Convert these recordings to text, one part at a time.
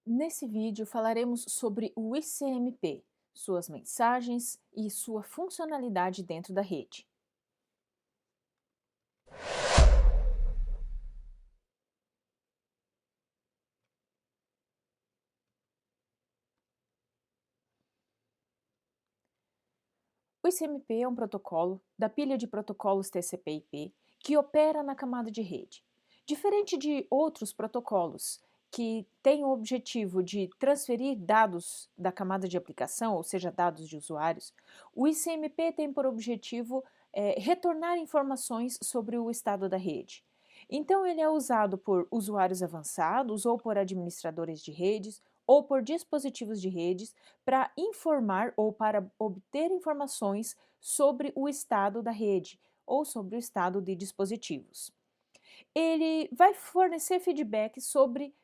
Nesse vídeo falaremos sobre o ICMP, suas mensagens e sua funcionalidade dentro da rede. O ICMP é um protocolo da pilha de protocolos TCP/IP que opera na camada de rede. Diferente de outros protocolos que têm o objetivo de transferir dados da camada de aplicação, ou seja, dados de usuários, o ICMP tem por objetivo retornar informações sobre o estado da rede. Então, ele é usado por usuários avançados ou por administradores de redes ou por dispositivos de redes para informar ou para obter informações sobre o estado da rede ou sobre o estado de dispositivos. Ele vai fornecer feedback sobre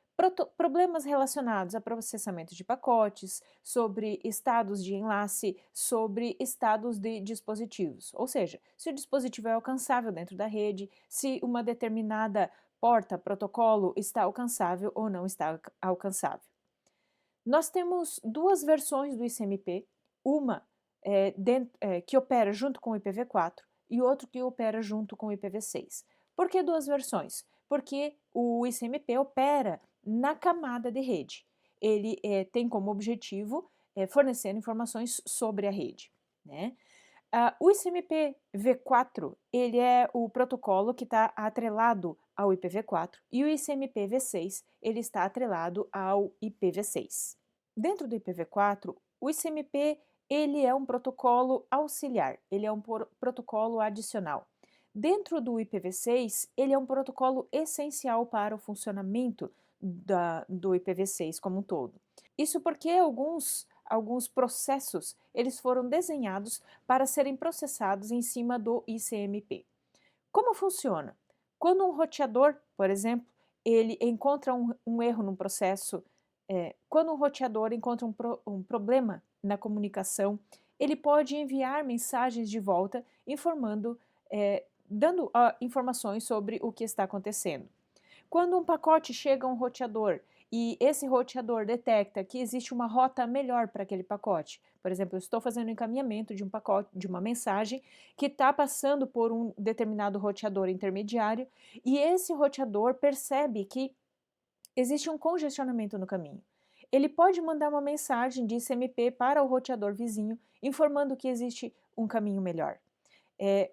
problemas relacionados a processamento de pacotes, sobre estados de enlace, sobre estados de dispositivos. Ou seja, se o dispositivo é alcançável dentro da rede, se uma determinada porta, protocolo está alcançável ou não está alcançável. Nós temos duas versões do ICMP, uma que opera junto com o IPv4 e outra que opera junto com o IPv6. Por que duas versões? Porque o ICMP opera na camada de rede. Ele tem como objetivo fornecer informações sobre a rede, né? O ICMP v4 ele é o protocolo que está atrelado ao IPv4 e o ICMP v6 ele está atrelado ao IPv6. Dentro do IPv4, o ICMP ele é um protocolo auxiliar, ele é um protocolo adicional. Dentro do IPv6, ele é um protocolo essencial para o funcionamento do IPv6 como um todo. Isso porque alguns processos eles foram desenhados para serem processados em cima do ICMP. Como funciona? Quando um roteador, por exemplo, ele encontra um erro num processo, quando um roteador encontra um problema na comunicação, ele pode enviar mensagens de volta informando, dando informações sobre o que está acontecendo. Quando um pacote chega a um roteador e esse roteador detecta que existe uma rota melhor para aquele pacote, por exemplo, eu estou fazendo encaminhamento de um pacote, de uma mensagem que está passando por um determinado roteador intermediário e esse roteador percebe que existe um congestionamento no caminho. Ele pode mandar uma mensagem de ICMP para o roteador vizinho informando que existe um caminho melhor. É,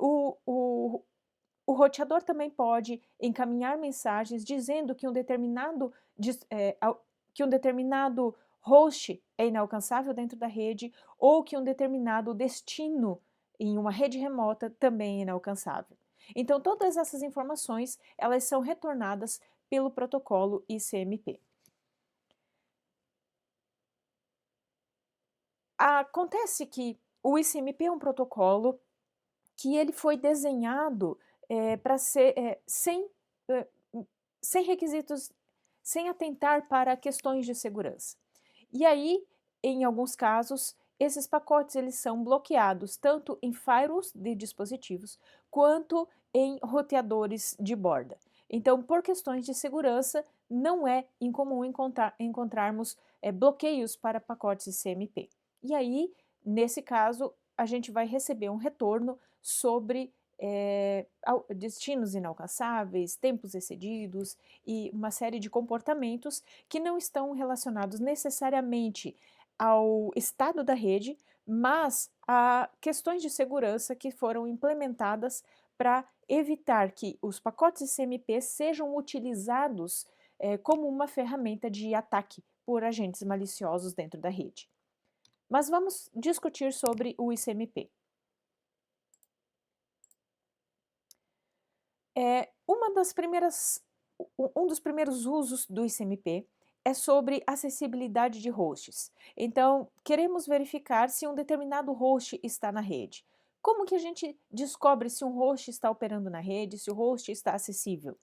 o roteador também pode encaminhar mensagens dizendo que que um determinado host é inalcançável dentro da rede ou que um determinado destino em uma rede remota também é inalcançável. Então, todas essas informações elas são retornadas pelo protocolo ICMP. Acontece que o ICMP é um protocolo que ele foi desenhado para ser eh, sem requisitos, sem atentar para questões de segurança. E aí, em alguns casos, esses pacotes eles são bloqueados tanto em firewalls de dispositivos quanto em roteadores de borda. Então, por questões de segurança, não é incomum encontrarmos bloqueios para pacotes CMP. E aí, nesse caso, a gente vai receber um retorno sobre destinos inalcançáveis, tempos excedidos e uma série de comportamentos que não estão relacionados necessariamente ao estado da rede, mas a questões de segurança que foram implementadas para evitar que os pacotes ICMP sejam utilizados como uma ferramenta de ataque por agentes maliciosos dentro da rede. Mas vamos discutir sobre o ICMP. Um dos primeiros usos do ICMP é sobre acessibilidade de hosts. Então, queremos verificar se um determinado host está na rede. Como que a gente descobre se um host está operando na rede, se o host está acessível?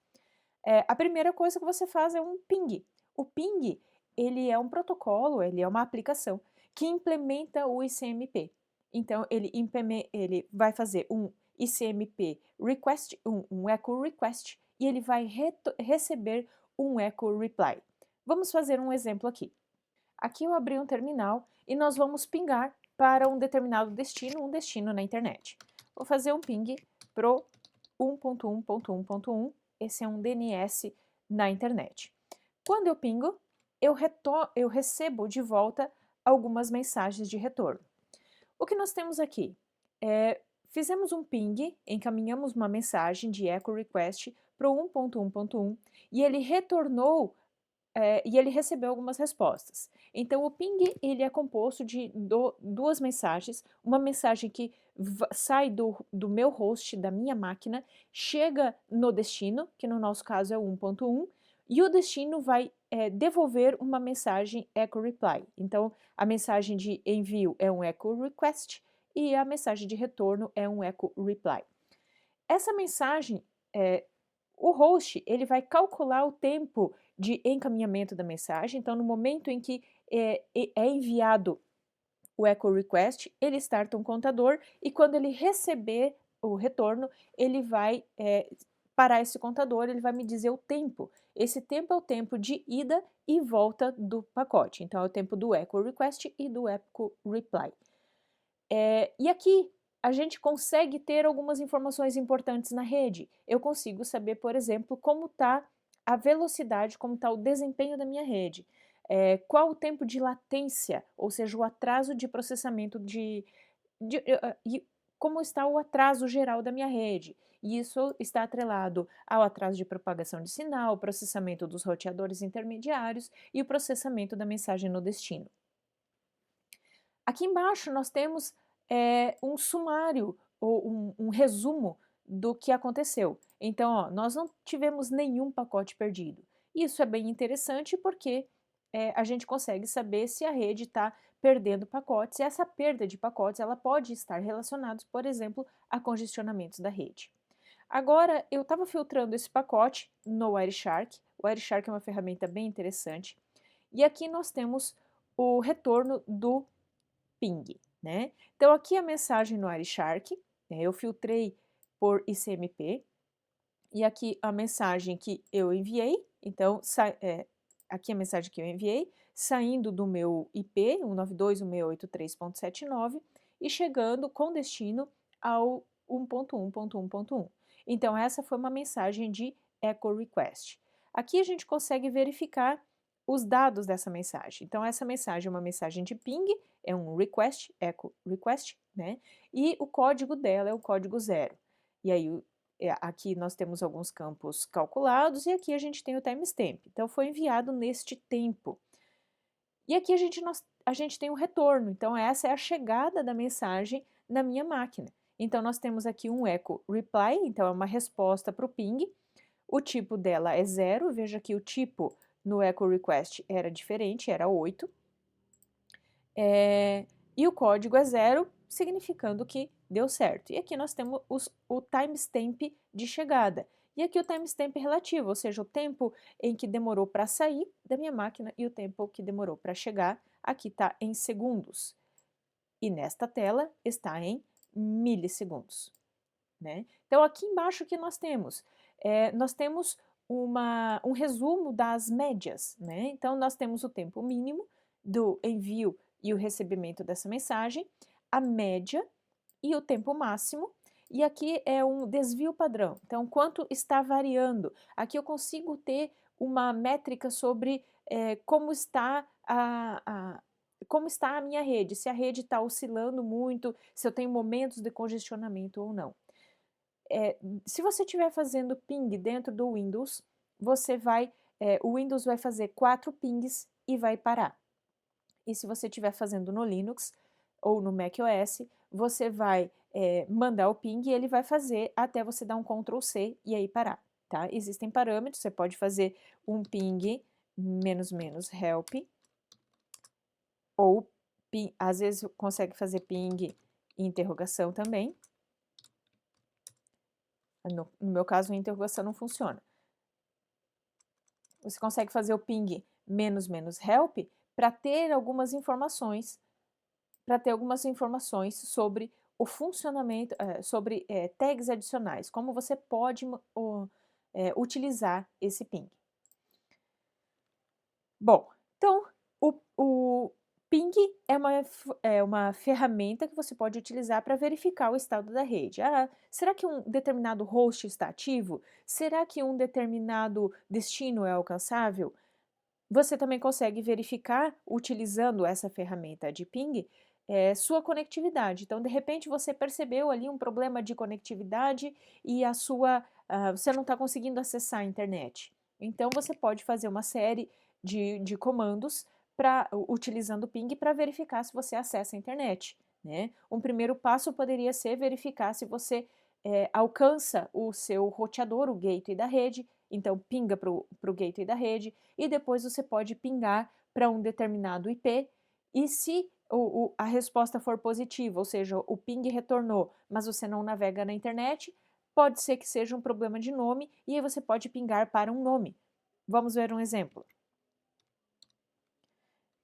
A primeira coisa que você faz é um ping. O ping, ele é um protocolo, ele é uma aplicação que implementa o ICMP. Então, ele vai fazer um ICMP request, um echo request, e ele vai receber um echo reply. Vamos fazer um exemplo aqui. Aqui eu abri um terminal e nós vamos pingar para um determinado destino, um destino na internet. Vou fazer um ping pro 1.1.1.1, esse é um DNS na internet. Quando eu pingo, eu recebo de volta algumas mensagens de retorno. O que nós temos aqui? Fizemos um ping, encaminhamos uma mensagem de echo request para o 1.1.1 e ele retornou e ele recebeu algumas respostas. Então, o ping ele é composto de duas mensagens, uma mensagem que sai do meu host, da minha máquina, chega no destino, que no nosso caso é o 1.1, e o destino vai devolver uma mensagem echo reply. Então, a mensagem de envio é um echo request e a mensagem de retorno é um echo reply. Essa mensagem, o host ele vai calcular o tempo de encaminhamento da mensagem. Então, no momento em que é enviado o echo request, ele starta um contador e quando ele receber o retorno, ele vai parar esse contador, ele vai me dizer o tempo. Esse tempo é o tempo de ida e volta do pacote. Então, é o tempo do echo request e do echo reply. E aqui a gente consegue ter algumas informações importantes na rede. Eu consigo saber, por exemplo, como está a velocidade, como está o desempenho da minha rede. Qual o tempo de latência, ou seja, o atraso de processamento e como está o atraso geral da minha rede. E isso está atrelado ao atraso de propagação de sinal, processamento dos roteadores intermediários e o processamento da mensagem no destino. Aqui embaixo nós temos um sumário ou um resumo do que aconteceu. Então, ó, nós não tivemos nenhum pacote perdido. Isso é bem interessante porque a gente consegue saber se a rede está perdendo pacotes e essa perda de pacotes ela pode estar relacionada, por exemplo, a congestionamentos da rede. Agora, eu estava filtrando esse pacote no Wireshark. O Wireshark é uma ferramenta bem interessante. E aqui nós temos o retorno do ping, né? Então, aqui a mensagem no Wireshark, eu filtrei por ICMP, e aqui a mensagem que eu enviei, então, aqui a mensagem que eu enviei, saindo do meu IP, 192.168.3.79, e chegando com destino ao 1.1.1.1. Então, essa foi uma mensagem de echo request. Aqui a gente consegue verificar os dados dessa mensagem. Então, essa mensagem é uma mensagem de ping, é um request, echo request, né? E o código dela é o código 0. E aí, aqui nós temos alguns campos calculados e aqui a gente tem o timestamp. Então, foi enviado neste tempo. E aqui a gente tem o retorno. Então, essa é a chegada da mensagem na minha máquina. Então, nós temos aqui um echo reply, então é uma resposta para o ping. O tipo dela é 0, veja que o tipo no echo request era diferente, era 8. E o código é 0, significando que deu certo. E aqui nós temos o timestamp de chegada. E aqui o timestamp relativo, ou seja, o tempo em que demorou para sair da minha máquina e o tempo que demorou para chegar, aqui está em segundos. E nesta tela está em milissegundos. Né? Então, aqui embaixo o que nós temos? Nós temos um resumo das médias. Né? Então, nós temos o tempo mínimo do envio e o recebimento dessa mensagem, a média e o tempo máximo, e aqui é um desvio padrão. Então, quanto está variando? Aqui eu consigo ter uma métrica sobre como está como está a minha rede, se a rede está oscilando muito, se eu tenho momentos de congestionamento ou não. Se você estiver fazendo ping dentro do Windows, o Windows vai fazer 4 pings e vai parar. E se você estiver fazendo no Linux ou no macOS, você vai mandar o ping e ele vai fazer até você dar um Ctrl C e aí parar, tá? Existem parâmetros, você pode fazer um ping --help ou às vezes consegue fazer ping interrogação também. No meu caso, a interrogação não funciona. Você consegue fazer o ping --help para ter algumas informações, sobre o funcionamento, sobre tags adicionais, como você pode utilizar esse ping. Bom, então o ping é uma ferramenta que você pode utilizar para verificar o estado da rede. Ah, será que um determinado host está ativo? Será que um determinado destino é alcançável? Você também consegue verificar, utilizando essa ferramenta de ping, sua conectividade. Então, de repente, você percebeu ali um problema de conectividade e você não está conseguindo acessar a internet. Então, você pode fazer uma série de comandos utilizando o ping para verificar se você acessa a internet, né? Um primeiro passo poderia ser verificar se você alcança o seu roteador, o gateway da rede. Então, pinga para o gateway da rede e depois você pode pingar para um determinado IP. E se a resposta for positiva, ou seja, o ping retornou, mas você não navega na internet, pode ser que seja um problema de nome e aí você pode pingar para um nome. Vamos ver um exemplo.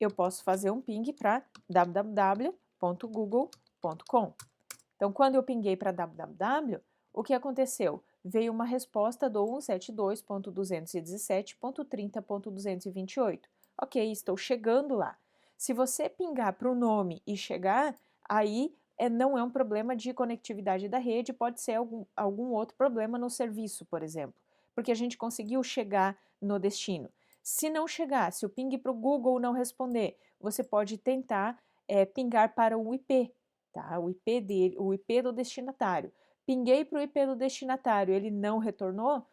Eu posso fazer um ping para www.google.com. Então, quando eu pinguei para www, o que aconteceu? Veio uma resposta do 172.217.30.228. Ok, estou chegando lá. Se você pingar para o nome e chegar, aí não é um problema de conectividade da rede, pode ser algum outro problema no serviço, por exemplo, porque a gente conseguiu chegar no destino. Se não chegar, se o ping para o Google não responder, você pode tentar pingar para um IP, tá? O IP dele, o IP do destinatário. Pinguei para o IP do destinatário, ele não retornou,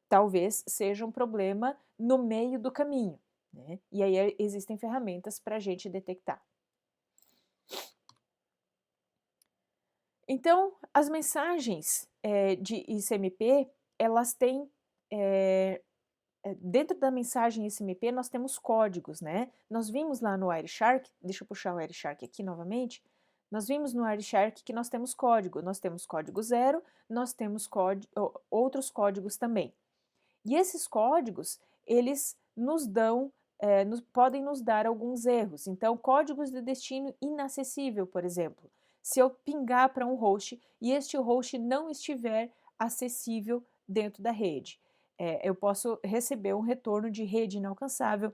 talvez seja um problema no meio do caminho, né? E aí existem ferramentas para a gente detectar. Então, as mensagens de ICMP, elas têm dentro da mensagem ICMP nós temos códigos, né? Nós vimos lá no Wireshark, deixa eu puxar o Wireshark aqui novamente, nós vimos no Wireshark que nós temos código 0, nós temos outros códigos também. E esses códigos, eles nos dão, podem nos dar alguns erros. Então, códigos de destino inacessível, por exemplo. Se eu pingar para um host e este host não estiver acessível dentro da rede, eu posso receber um retorno de rede inalcançável,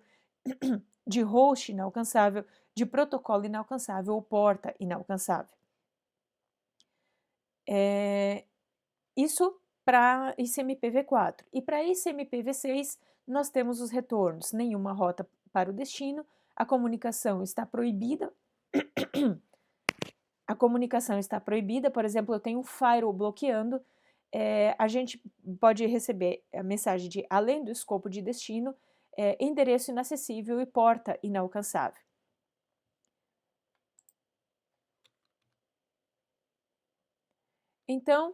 de host inalcançável, de protocolo inalcançável ou porta inalcançável. Isso para ICMPv4. E para ICMPv6, nós temos os retornos: nenhuma rota para o destino, a comunicação está proibida. A comunicação está proibida, por exemplo, eu tenho um firewall bloqueando, a gente pode receber a mensagem de além do escopo de destino, endereço inacessível e porta inalcançável. Então,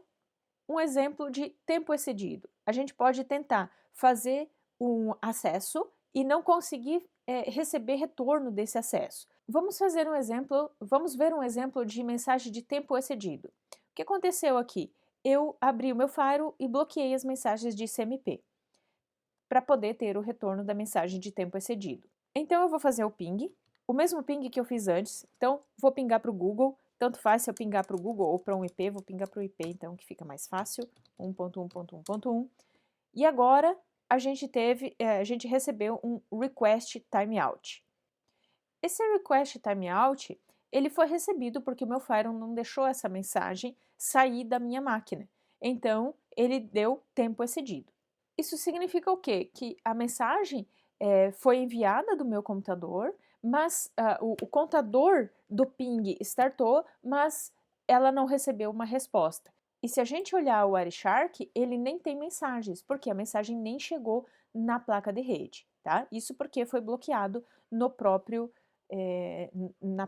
um exemplo de tempo excedido. A gente pode tentar fazer um acesso e não conseguir receber retorno desse acesso. Vamos ver um exemplo de mensagem de tempo excedido. O que aconteceu aqui? Eu abri o meu firewall e bloqueei as mensagens de ICMP para poder ter o retorno da mensagem de tempo excedido. Então eu vou fazer o ping, o mesmo ping que eu fiz antes. Então vou pingar para o Google. Tanto faz se eu pingar para o Google ou para um IP, vou pingar para o IP, então, que fica mais fácil, 1.1.1.1. E agora a gente recebeu um request timeout. Esse request timeout, ele foi recebido porque o meu firewall não deixou essa mensagem sair da minha máquina. Então, ele deu tempo excedido. Isso significa o quê? Que a mensagem foi enviada do meu computador, mas o contador do ping startou, mas ela não recebeu uma resposta. E se a gente olhar o Wireshark, ele nem tem mensagens, porque a mensagem nem chegou na placa de rede, tá? Isso porque foi bloqueado na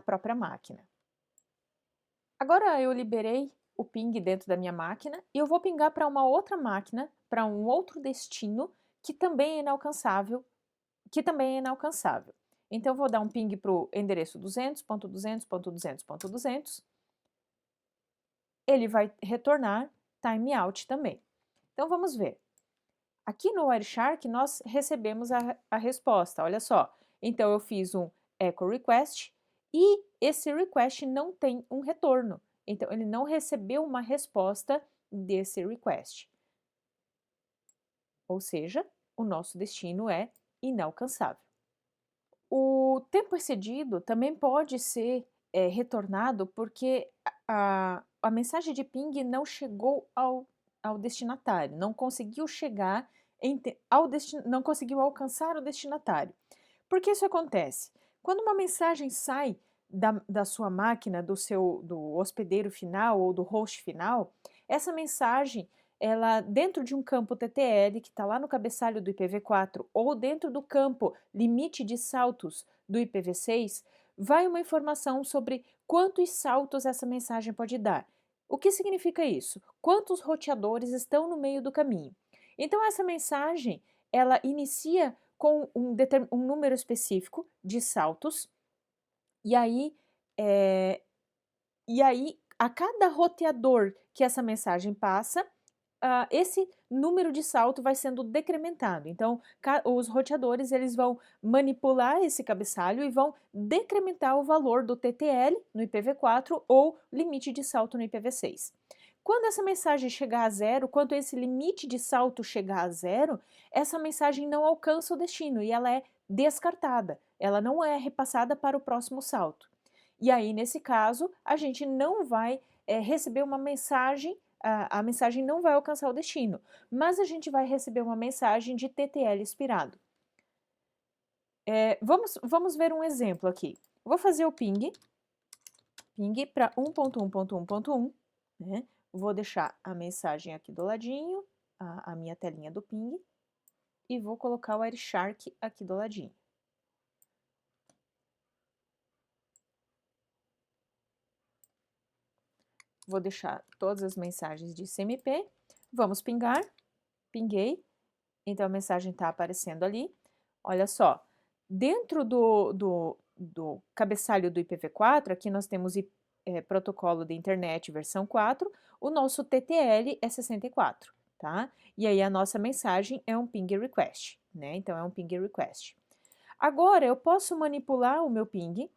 própria máquina. Agora eu liberei o ping dentro da minha máquina e eu vou pingar para uma outra máquina, para um outro destino que também é inalcançável, Então eu vou dar um ping para o endereço 200.200.200.200. Ele vai retornar timeout também. Então vamos ver. Aqui no Wireshark nós recebemos a resposta, olha só. Então eu fiz um echo request e esse request não tem um retorno. Então ele não recebeu uma resposta desse request. Ou seja, o nosso destino é inalcançável. O tempo excedido também pode ser retornado porque a mensagem de ping não chegou ao destinatário, não conseguiu chegar não conseguiu alcançar o destinatário. Por que isso acontece? Quando uma mensagem sai da sua máquina, do hospedeiro final ou do host final, essa mensagem, ela dentro de um campo TTL que está lá no cabeçalho do IPv4 ou dentro do campo limite de saltos do IPv6, vai uma informação sobre quantos saltos essa mensagem pode dar. O que significa isso? Quantos roteadores estão no meio do caminho? Então essa mensagem, ela inicia com um número específico de saltos, e aí, a cada roteador que essa mensagem passa, esse número de salto vai sendo decrementado. Então, os roteadores eles vão manipular esse cabeçalho e vão decrementar o valor do TTL no IPv4 ou limite de salto no IPv6. Quando essa mensagem chegar a zero, quando esse limite de salto chegar a zero, essa mensagem não alcança o destino e ela é descartada, ela não é repassada para o próximo salto. E aí, nesse caso, a gente não vai receber uma mensagem, a mensagem não vai alcançar o destino, mas a gente vai receber uma mensagem de TTL expirado. Vamos ver um exemplo aqui. Vou fazer o ping para 1.1.1.1, né? Vou deixar a mensagem aqui do ladinho, a minha telinha do ping, e vou colocar o Wireshark aqui do ladinho. Vou deixar todas as mensagens de CMP, vamos pingar, pinguei, então a mensagem está aparecendo ali. Olha só, dentro do cabeçalho do IPv4, aqui nós temos protocolo de internet versão 4, o nosso TTL é 64, tá? E aí a nossa mensagem é um ping request, né? Então é um ping request. Agora eu posso manipular o meu ping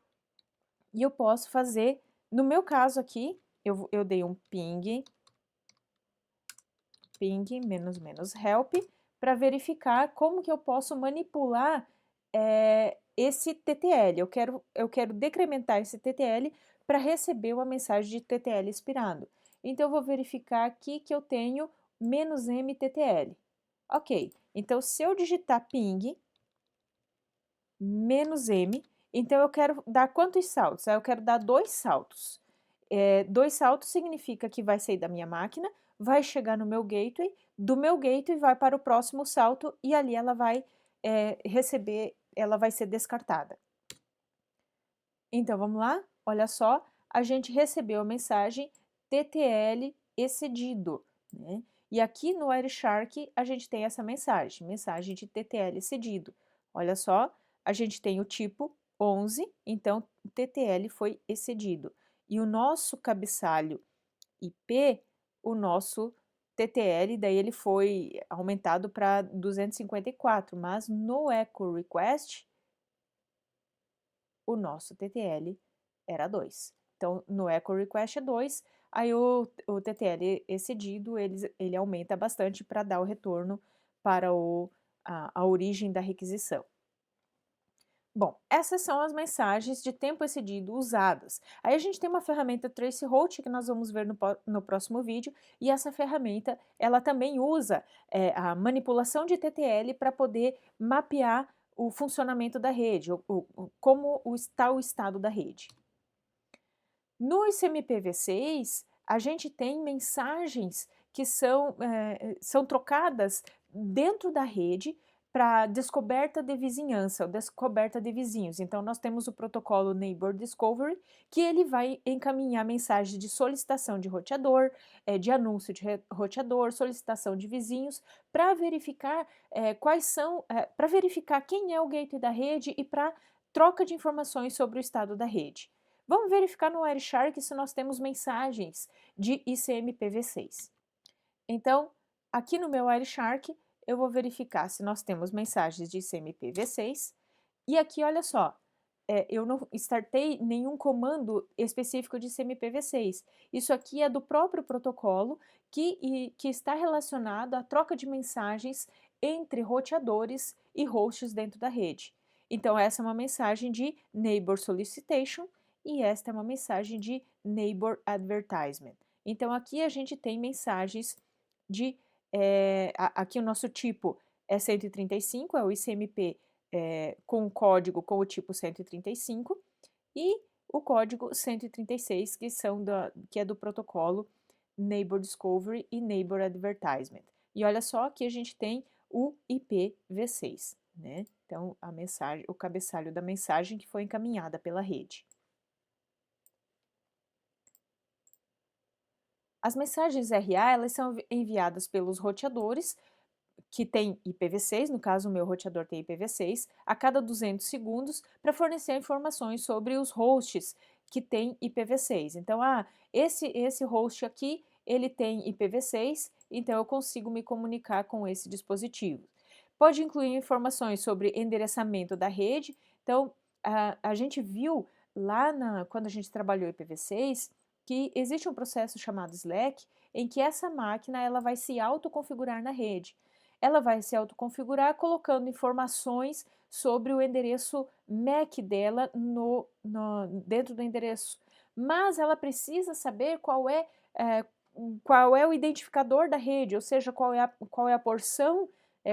e eu posso fazer, no meu caso aqui, eu dei um ping -help para verificar como que eu posso manipular esse TTL. Eu quero decrementar esse TTL para receber uma mensagem de TTL expirado. Então, eu vou verificar aqui que eu tenho -m TTL. Ok, então se eu digitar ping -m, então eu quero dar quantos saltos? Eu quero dar 2 saltos. 2 saltos significa que vai sair da minha máquina, vai chegar no meu gateway, do meu gateway vai para o próximo salto e ali ela vai ela vai ser descartada. Então vamos lá? Olha só, a gente recebeu a mensagem TTL excedido, né? E aqui no Wireshark a gente tem essa mensagem de TTL excedido. Olha só, a gente tem o tipo 11, então o TTL foi excedido. E o nosso cabeçalho IP, o nosso TTL, daí ele foi aumentado para 254, mas no echo request, o nosso TTL era 2. Então, no echo request é 2, aí o TTL excedido, ele aumenta bastante para dar o retorno para a origem da requisição. Bom, essas são as mensagens de tempo excedido usadas. Aí a gente tem uma ferramenta Traceroute que nós vamos ver no próximo vídeo, e essa ferramenta, ela também usa a manipulação de TTL para poder mapear o funcionamento da rede, como está o estado da rede. No ICMPv6, a gente tem mensagens que são trocadas dentro da rede para descoberta de vizinhança, ou descoberta de vizinhos. Então, nós temos o protocolo Neighbor Discovery, que ele vai encaminhar mensagem de solicitação de roteador, de anúncio de roteador, solicitação de vizinhos, para verificar para verificar quem é o gateway da rede e para troca de informações sobre o estado da rede. Vamos verificar no Wireshark se nós temos mensagens de ICMPv6. Então, aqui no meu Wireshark, eu vou verificar se nós temos mensagens de ICMPv6. E aqui, olha só, eu não startei nenhum comando específico de ICMPv6. Isso aqui é do próprio protocolo que está relacionado à troca de mensagens entre roteadores e hosts dentro da rede. Então, essa é uma mensagem de Neighbor Solicitation e esta é uma mensagem de Neighbor Advertisement. Então, aqui a gente tem mensagens de... aqui o nosso tipo é 135, é o ICMP com o código com o tipo 135 e o código 136, que é do protocolo Neighbor Discovery e Neighbor Advertisement. E olha só, aqui a gente tem o IPv6, né? Então, a mensagem, o cabeçalho da mensagem que foi encaminhada pela rede. As mensagens RA, elas são enviadas pelos roteadores que tem IPv6, no caso o meu roteador tem IPv6, a cada 200 segundos para fornecer informações sobre os hosts que tem IPv6. Então, esse host aqui, ele tem IPv6, então eu consigo me comunicar com esse dispositivo. Pode incluir informações sobre endereçamento da rede. Então, a gente viu lá quando a gente trabalhou IPv6 que existe um processo chamado Slack em que essa máquina ela vai se autoconfigurar na rede. Ela vai se autoconfigurar colocando informações sobre o endereço MAC dela dentro do endereço. Mas ela precisa saber qual é o identificador da rede, ou seja, qual é a porção,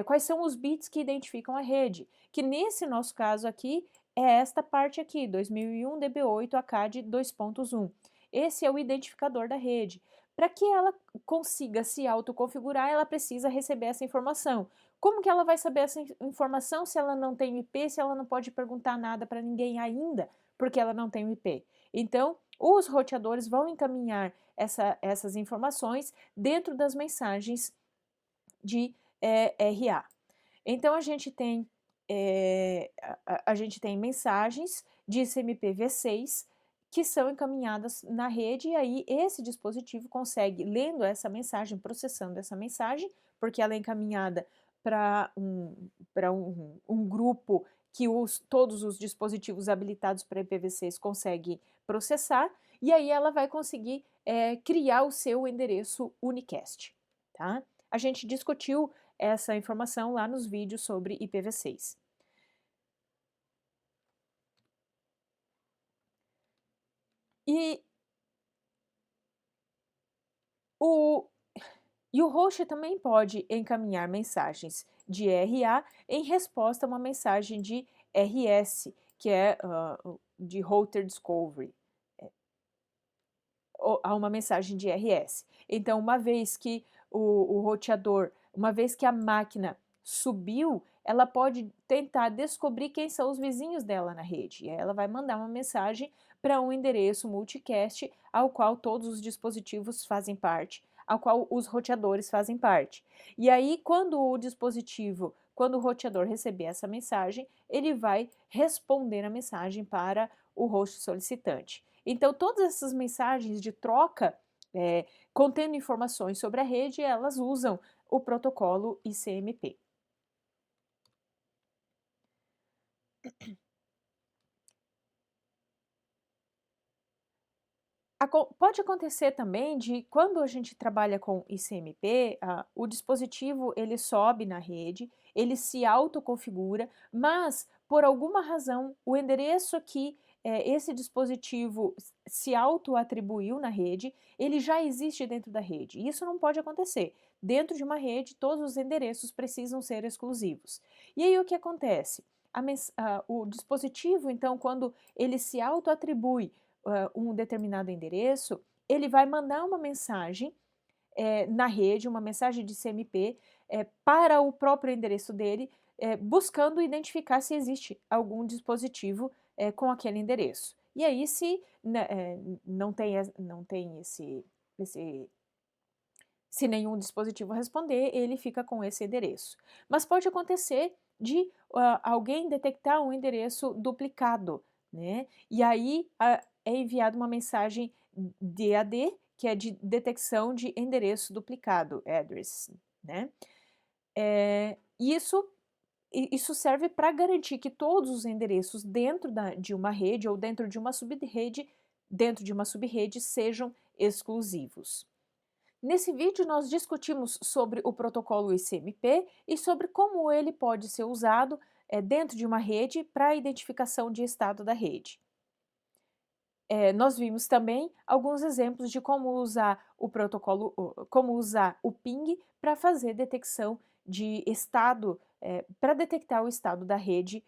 quais são os bits que identificam a rede, que nesse nosso caso aqui é esta parte aqui, 2001 DB8 ACAD 2.1. Esse é o identificador da rede. Para que ela consiga se autoconfigurar, ela precisa receber essa informação. Como que ela vai saber essa informação se ela não tem IP, se ela não pode perguntar nada para ninguém ainda, porque ela não tem IP? Então, os roteadores vão encaminhar essas informações dentro das mensagens de RA. Então, a gente tem mensagens de ICMP-v6 que são encaminhadas na rede, e aí esse dispositivo consegue, lendo essa mensagem, processando essa mensagem, porque ela é encaminhada para um grupo que todos os dispositivos habilitados para IPv6 conseguem processar, e aí ela vai conseguir criar o seu endereço unicast. Tá? A gente discutiu essa informação lá nos vídeos sobre IPv6. E o host também pode encaminhar mensagens de RA em resposta a uma mensagem de RS, que é de Router Discovery, a uma mensagem de RS. Então, uma vez que o roteador, uma vez que a máquina subiu, ela pode tentar descobrir quem são os vizinhos dela na rede. E aí ela vai mandar uma mensagem para um endereço multicast ao qual todos os dispositivos fazem parte, ao qual os roteadores fazem parte. E aí, quando o roteador receber essa mensagem, ele vai responder a mensagem para o host solicitante. Então, todas essas mensagens de troca contendo informações sobre a rede, elas usam o protocolo ICMP. Pode acontecer também de quando a gente trabalha com ICMP, o dispositivo ele sobe na rede, ele se autoconfigura, mas por alguma razão o endereço que esse dispositivo se auto-atribuiu na rede, ele já existe dentro da rede. Isso não pode acontecer. Dentro de uma rede, todos os endereços precisam ser exclusivos. E aí o que acontece? O dispositivo, então, quando ele se auto-atribui um determinado endereço, ele vai mandar uma mensagem na rede, uma mensagem de CMP para o próprio endereço dele, buscando identificar se existe algum dispositivo com aquele endereço. E aí, se não tem se nenhum dispositivo responder, ele fica com esse endereço. Mas pode acontecer de alguém detectar um endereço duplicado, né? E aí é enviada uma mensagem DAD, que é de detecção de endereço duplicado, address, né? Isso serve para garantir que todos os endereços dentro de uma rede ou dentro de uma subrede sejam exclusivos. Nesse vídeo, nós discutimos sobre o protocolo ICMP e sobre como ele pode ser usado dentro de uma rede para a identificação de estado da rede. Nós vimos também alguns exemplos de como usar como usar o ping para fazer detecção de estado, para detectar o estado da rede